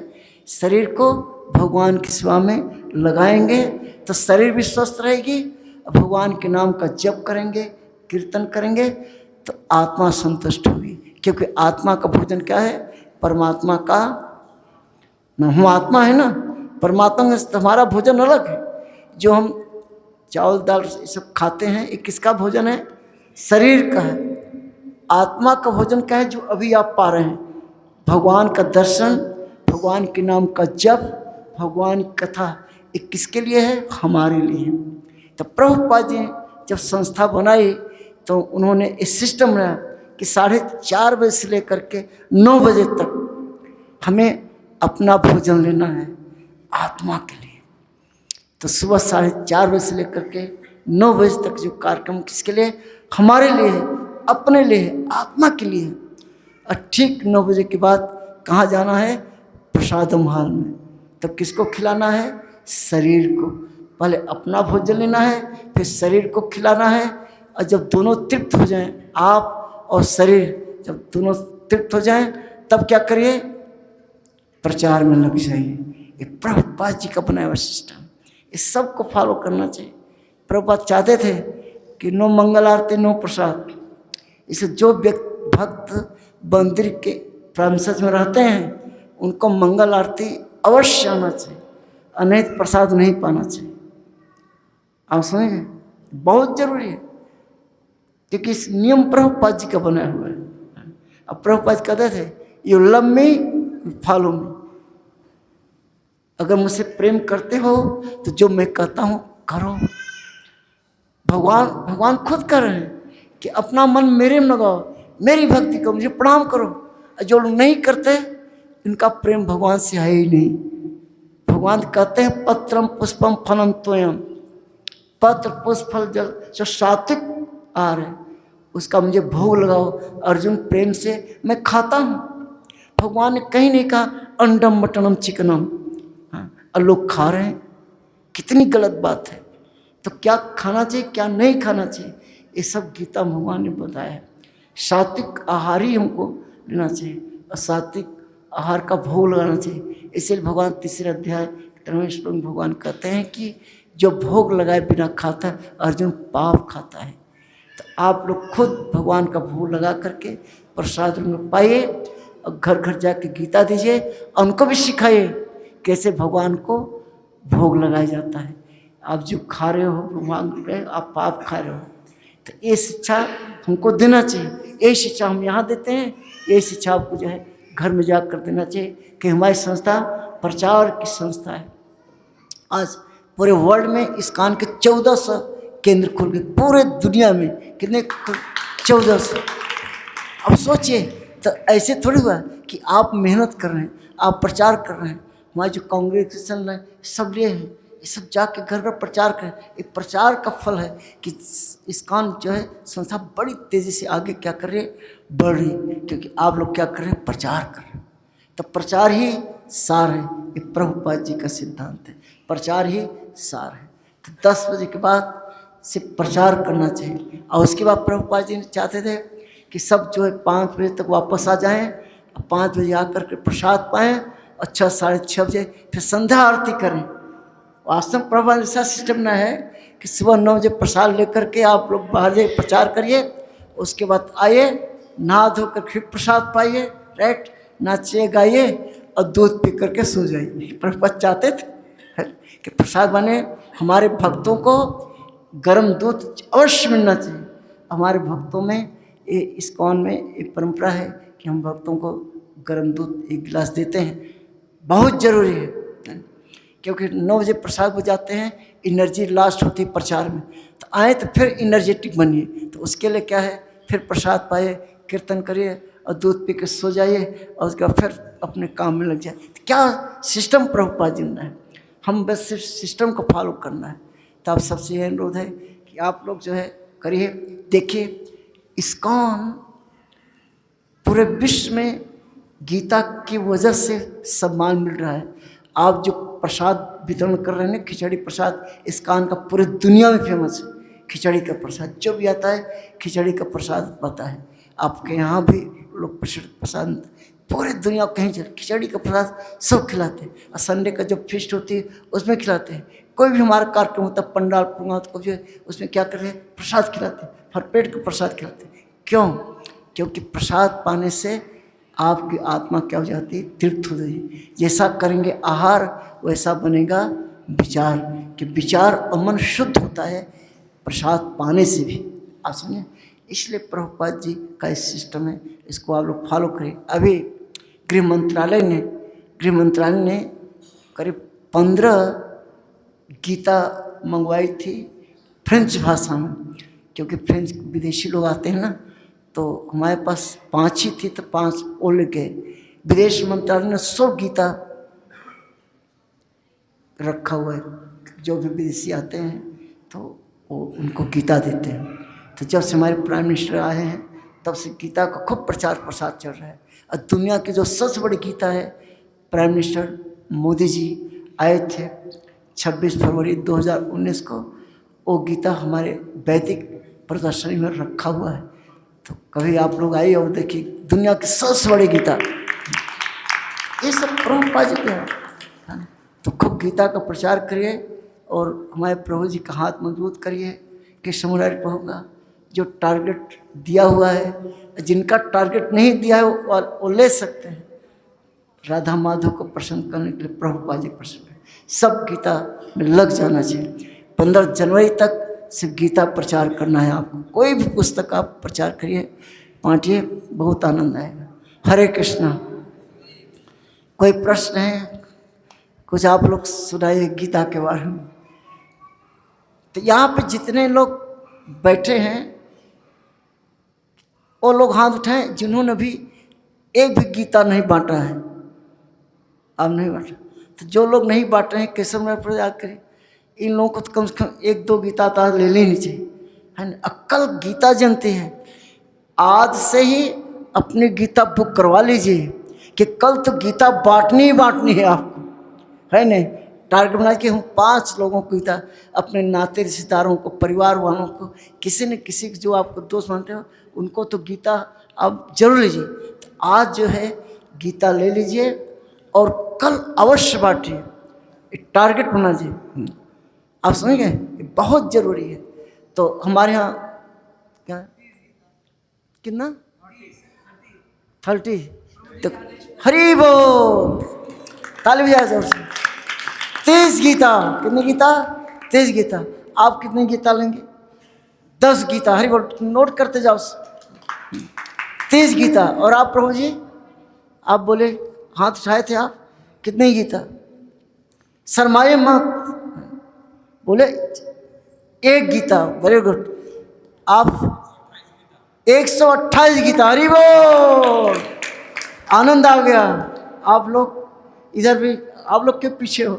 शरीर को भगवान की सेवा में लगाएंगे तो शरीर भी स्वस्थ रहेगी। भगवान के नाम का जप करेंगे, कीर्तन करेंगे तो आत्मा संतुष्ट होगी। क्योंकि आत्मा का भोजन क्या है? परमात्मा का। न हम आत्मा है ना, परमात्मा में हमारा भोजन अलग है। जो हम चावल दाल ये सब खाते हैं, ये किसका भोजन है? शरीर का है। आत्मा का भोजन क्या है? जो अभी आप पा रहे हैं, भगवान का दर्शन, भगवान के नाम का जप, भगवान की कथा। ये किसके लिए है? हमारे लिए। तो प्रभुपाद जी जब संस्था बनाई तो उन्होंने इस सिस्टम रहा कि 4:30 बजे से लेकर के 9 बजे तक हमें अपना भोजन लेना है आत्मा के लिए। तो सुबह 4:30 बजे से लेकर के 9 बजे तक जो कार्यक्रम किसके लिए? हमारे लिए है, अपने लिए है, आत्मा के लिए है। और ठीक 9 बजे के बाद कहाँ जाना है? प्रसादम हाल में। तब किसको खिलाना है? शरीर को। पहले अपना भोजन लेना है, फिर शरीर को खिलाना है। और जब दोनों तृप्त हो जाएं, आप और शरीर जब दोनों तृप्त हो जाएं, तब क्या करिए? प्रचार में लग जाइए। ये प्रभुपाद जी का बनाया हुआ सिस्टम, इस सब को फॉलो करना चाहिए। प्रभुपाद चाहते थे कि नो मंगल आरती नो प्रसाद। इसे जो भक्त मंदिर के प्रेमिसेस में रहते हैं उनको मंगल आरती अवश्य आना चाहिए, अनैत प्रसाद नहीं पाना चाहिए। आप समझेंगे, बहुत जरूरी है। क्योंकि इस नियम प्रभुपाद जी का बनाया हुआ है। अब प्रभुपाद कहते थे you love me follow me. अगर मुझसे प्रेम करते हो तो जो मैं कहता हूं करो। भगवान खुद कर रहे हैं कि अपना मन मेरे में लगाओ, मेरी भक्ति करो, मुझे प्रणाम करो। और जो लोग नहीं करते इनका प्रेम भगवान से है ही नहीं। भगवान कहते हैं पत्रम पुष्पम फलम त्वयम। पत्र पुष्प फल जल जो सात्विक आहार है उसका मुझे भोग लगाओ। अर्जुन प्रेम से मैं खाता हूँ। भगवान ने कहीं नहीं कहा अंडम मटनम चिकनम। और लोग खा रहे हैं, कितनी गलत बात है। तो क्या खाना चाहिए, क्या नहीं खाना चाहिए, ये सब गीता भगवान ने बताया है। सात्विक आहार ही हमको लेना चाहिए और सात्विक आहार का भोग लगाना चाहिए। इसलिए भगवान 3 अध्याय 13वें श्लोक में भगवान कहते हैं कि जो भोग लगाए बिना खाता है अर्जुन पाप खाता है। तो आप लोग खुद भगवान का भोग लगा करके प्रसाद में पाइए और घर घर जाके गीता दीजिए। उनको भी सिखाइए कैसे भगवान को भोग लगाया जाता है। आप जो खा रहे हो, मांग रहे हो, आप पाप खा रहे हो। तो ये शिक्षा हमको देना चाहिए। यही शिक्षा हम यहाँ देते हैं, यही शिक्षा आपको जो है घर में जाकर देना चाहिए कि हमारी संस्था प्रचार की संस्था है। आज पूरे वर्ल्ड में इस्कॉन के 1400 केंद्र खुल गए, पूरे दुनिया में। कितने? 1400। अब सोचिए, तो ऐसे थोड़ी हुआ कि आप मेहनत कर रहे हैं, आप प्रचार कर रहे हैं। हमारे जो कांग्रेगेशन है सब लिए हैं, ये सब जाके घर घर प्रचार करें। एक प्रचार का फल है कि इस्कॉन जो है संस्था बड़ी तेज़ी से आगे क्या कर रही है? बढ़ रही है। क्योंकि आप लोग क्या कर रहे हैं? प्रचार कर रहे हैं। तो प्रचार ही सार है। ये प्रभुपाद जी का सिद्धांत है, प्रचार ही सार है। तो 10 बजे के बाद सिर्फ प्रचार करना चाहिए। और उसके बाद प्रभुपाद जी चाहते थे कि सब जो है 5 बजे तक वापस आ जाएं, 5 बजे आकर के प्रसाद पाएँ, अच्छा 6:30 बजे फिर संध्या आरती करें। आश्रम प्रबंध ऐसा सिस्टम ना है कि सुबह 9 बजे प्रसाद लेकर के आप लोग बाहर जाइए प्रचार करिए, उसके बाद आइए नहा धोकर फिर प्रसाद पाइए, राइट, नाचिए गाइए और दूध पी करके सो जाइए। प्रभुपाद चाहते थे कि प्रसाद बने, हमारे भक्तों को गर्म दूध अवश्य मिलना चाहिए। हमारे भक्तों में ये इस्कॉन में एक परंपरा है कि हम भक्तों को गर्म दूध 1 गिलास देते हैं, बहुत ज़रूरी है, क्योंकि 9 बजे प्रसाद हो जाते हैं, एनर्जी लास्ट होती है प्रचार में, तो आए तो फिर एनर्जेटिक बनिए। तो उसके लिए क्या है, फिर प्रसाद पाइए, कीर्तन करिए और दूध पी के सो जाइए और उसके बाद फिर अपने काम में लग जाए। तो क्या सिस्टम प्रभुपाद जी ने है, हम बस सिर्फ सिस्टम को फॉलो करना है। तो आप सबसे यह अनुरोध है कि आप लोग जो है करिए। देखिए इस्कॉन पूरे विश्व में गीता की वजह से सम्मान मिल रहा है। आप जो प्रसाद वितरण कर रहे हैं ना, खिचड़ी प्रसाद, इस्कॉन का पूरे दुनिया में फेमस है। खिचड़ी का प्रसाद जो भी आता है खिचड़ी का प्रसाद पाता है। आपके यहाँ भी लोग प्रसाद पूरे दुनिया कहीं चल खिचड़ी का प्रसाद सब खिलाते हैं। और संडे का जो फीस्ट होती है उसमें खिलाते हैं। कोई भी हमारा कार्यक्रम होता है, पंडाल प्रोग्राम को जो है उसमें क्या कर रहे हैं, प्रसाद खिलाते हैं, भरपेट का प्रसाद खिलाते हैं। क्यों? क्योंकि प्रसाद पाने से आपकी आत्मा क्या हो जाती है, तृप्त हो जाती है। जैसा करेंगे आहार वैसा बनेगा विचार, कि विचार और मन शुद्ध होता है प्रसाद पाने से भी। आप समझे, इसलिए प्रभुपाद जी का इस सिस्टम है, इसको आप लोग फॉलो करें। अभी गृह मंत्रालय ने करीब 15 गीता मंगवाई थी फ्रेंच भाषा में, क्योंकि फ्रेंच विदेशी लोग आते हैं ना, तो हमारे पास 5 ही थी, तो 5 वो लेके विदेश मंत्रालय ने 100 गीता रखा हुआ है। जो भी विदेशी आते हैं तो वो उनको गीता देते हैं। तो जब से हमारे प्राइम मिनिस्टर आए हैं तब से गीता का खूब प्रचार प्रसार चल रहा है। और दुनिया की जो सबसे बड़ी गीता है, प्राइम मिनिस्टर मोदी जी आए थे 26 फरवरी 2019 को, वो गीता हमारे वैदिक प्रदर्शनी में रखा हुआ है। तो कभी आप लोग आइए और देखिए दुनिया की सबसे बड़ी गीता, ये सब प्रभुपाद जी के हैं। तो खूब गीता का प्रचार करिए और हमारे प्रभु जी का हाथ मजबूत करिए कि समुरारी प्रभु का जो टारगेट दिया हुआ है, जिनका टारगेट नहीं दिया है वो ले सकते हैं। राधा माधव को प्रसन्न करने के लिए प्रभुपाद जी प्रसन्न है। सब गीता में लग जाना चाहिए। 15 जनवरी तक सिर्फ गीता प्रचार करना है आपको। कोई भी पुस्तक आप प्रचार करिए, बांटिए, बहुत आनंद आएगा। हरे कृष्णा। कोई प्रश्न है? कुछ आप लोग सुनाइए गीता के बारे में। तो यहाँ पे जितने लोग बैठे हैं वो लोग हाथ उठाएं जिन्होंने भी एक भी गीता नहीं बांटा है। आप नहीं बांटा तो जो लोग नहीं बांट रहे हैं केशव में प्रचार करें। इन लोगों को तो कम से कम 1-2 गीता तो ले लेनी चाहिए, है ना। अक्कल गीता जनते हैं, आज से ही अपनी गीता बुक करवा लीजिए कि कल तो गीता बांटनी ही बांटनी है आपको, है नहीं। टारगेट बना कि हम 5 लोगों को गीता, अपने नाते रिश्तेदारों को, परिवार वालों को, किसी न किसी जो आपको दोस्त मानते हो उनको तो गीता आप जरूर लीजिए। तो आज जो है गीता ले लीजिए और कल अवश्य बांटिए। टारगेट होना चाहिए। आप समझ गए, बहुत जरूरी है। तो हमारे यहाँ क्या कितना 30, तो हरि बोल, ताली बजाए जोर से। 30 गीता, कितनी गीता? 30 गीता। आप कितनी गीता लेंगे? 10 गीता। हरि बोल, नोट करते जाओ। 30 गीता। और आप प्रभु जी, आप बोले, हाथ उठाए थे आप, कितनी गीता? शर्माए मत, बोले 1 गीता। Very good. आप 128 गीता। हरि बोल, आनंद आ गया। आप लोग इधर भी, आप लोग के पीछे हो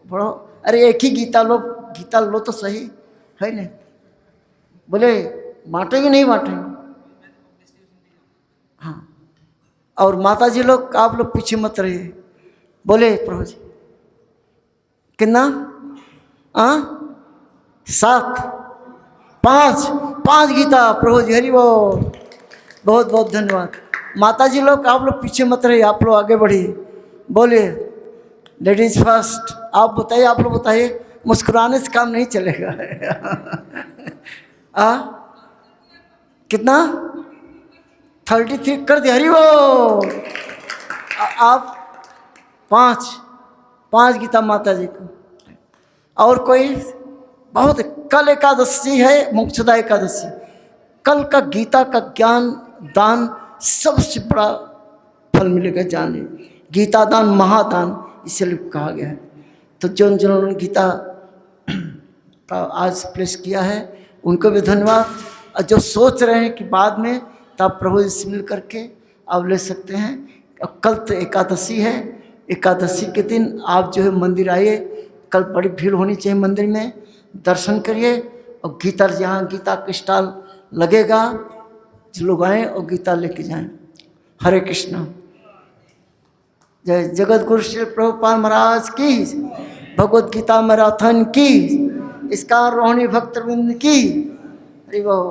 बढ़ो। अरे एक ही गीता लो, गीता लो तो सही, है नहीं। बोले बांटेंगे नहीं बांटेंगे? हाँ। और माता जी लोग, आप लोग पीछे मत रहिए। बोले प्रभु जी कितना? 7, 5 गीता। प्रभु जी हरि बोल। बहुत बहुत धन्यवाद। माता जी लोग, आप लोग पीछे मत रहिए, आप लोग आगे बढ़िए, बोलिए लेडीज फर्स्ट। आप बताइए, आप लोग बताइए, मुस्कुराने से काम नहीं चलेगा। कितना 33 कर दिया, हरी वो। आप 5 गीता माता जी को। और कोई बहुत, कल एकादशी है, मोक्षदा एकादशी। कल का गीता का ज्ञान दान सबसे बड़ा फल मिलेगा, जाने गीता दान महादान इसलिए कहा गया है। तो जिन्होंने गीता का आज प्लेस किया है उनको भी धन्यवाद। और जो सोच रहे हैं कि बाद में, तो आप प्रभु जी से मिल करके आप ले सकते हैं। कल तो एकादशी है, एकादशी के दिन आप जो है मंदिर आइए। कल बड़ी भीड़ होनी चाहिए मंदिर में, दर्शन करिए। और गीता, यहाँ गीता का स्टॉल लगेगा, जो लोग आएँ और गीता लेके जाएं। हरे कृष्णा। जय जगत गुरु श्री प्रभुपाद महाराज की, भगवत गीता मैराथन की, इसका रोहिणी भक्तवृंद की। हरि बोल।